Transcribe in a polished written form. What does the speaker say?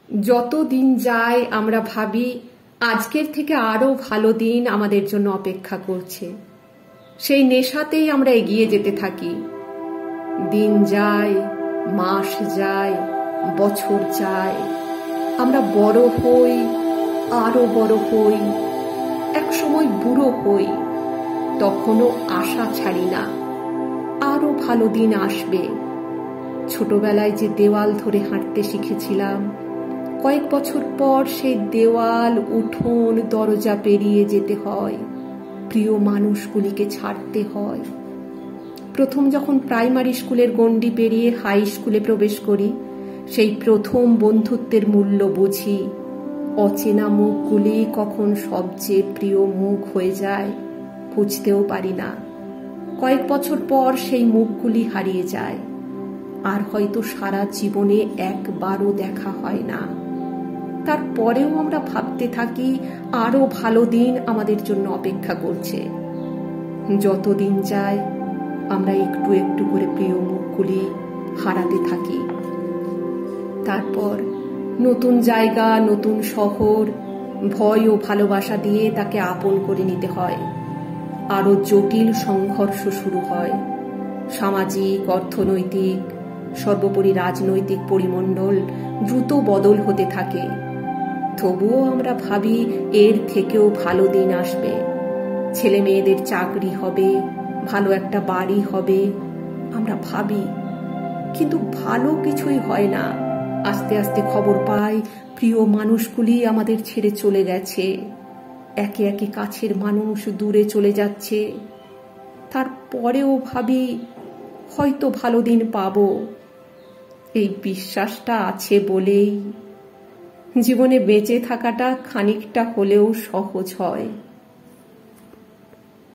যত দিন যায় আমরা ভাবি আজকের থেকে আরো ভালো দিন আমাদের জন্য অপেক্ষা করছে। সেই নেশাতেই আমরা এগিয়ে যেতে থাকি। দিন যায়, মাস যায়, বছর যায়, আমরা বড় হই, আরো বড় হই, এক সময় বুড়ো হই। তখনও আশা ছাড়ি না, আরো ভালো দিন আসবে। ছোটবেলায় যে দেওয়াল ধরে হাঁটতে শিখেছিলাম, কয়েক বছর পর সেই দেওয়াল, উঠোন, দরজা পেরিয়ে যেতে হয়, প্রিয় মানুষগুলিকে ছাড়তে হয়। প্রথম যখন প্রাইমারি স্কুলের গণ্ডি পেরিয়ে হাই স্কুলে প্রবেশ করি, সেই প্রথম বন্ধুত্বের মূল্য বুঝি। অচেনা মুখগুলি কখন সবচেয়ে প্রিয় মুখ হয়ে যায় বুঝতেও পারি না। কয়েক বছর পর সেই মুখগুলি হারিয়ে যায়, আর হয়তো সারা জীবনে একবারও দেখা হয় না। তারপরেও আমরা ভাবতে থাকি আরো ভালো দিন আমাদের জন্য অপেক্ষা করছে। যত দিন যায় আমরা একটু একটু করে প্রিয় মুখগুলি হারাতে থাকি। তারপর নতুন জায়গা, নতুন শহর, ভয় ও ভালোবাসা দিয়ে তাকে আপন করে নিতে হয়। আরো জটিল সংঘর্ষ শুরু হয়। সামাজিক, অর্থনৈতিক, সর্বোপরি রাজনৈতিক পরিমণ্ডল দ্রুত বদল হতে থাকে। তবুও আমরা ভাবি এর থেকেও ভালো দিন আসবে। ছেলে মেয়েদের চাকরি হবে, ভালো একটা বাড়ি হবে, আমরা ভাবি। কিন্তু ভালো কিছুই হয় না। আস্তে আস্তে খবর পাই প্রিয় মানুষগুলি আমাদের ছেড়ে চলে গেছে। একে একে কাছের মানুষ দূরে চলে যাচ্ছে। তারপরেও ভাবি হয়তো ভালো দিন পাবো। এই বিশ্বাসটা আছে বলেই জীবনে বেঁচে থাকাটা খানিকটা হলেও সহজ হয়।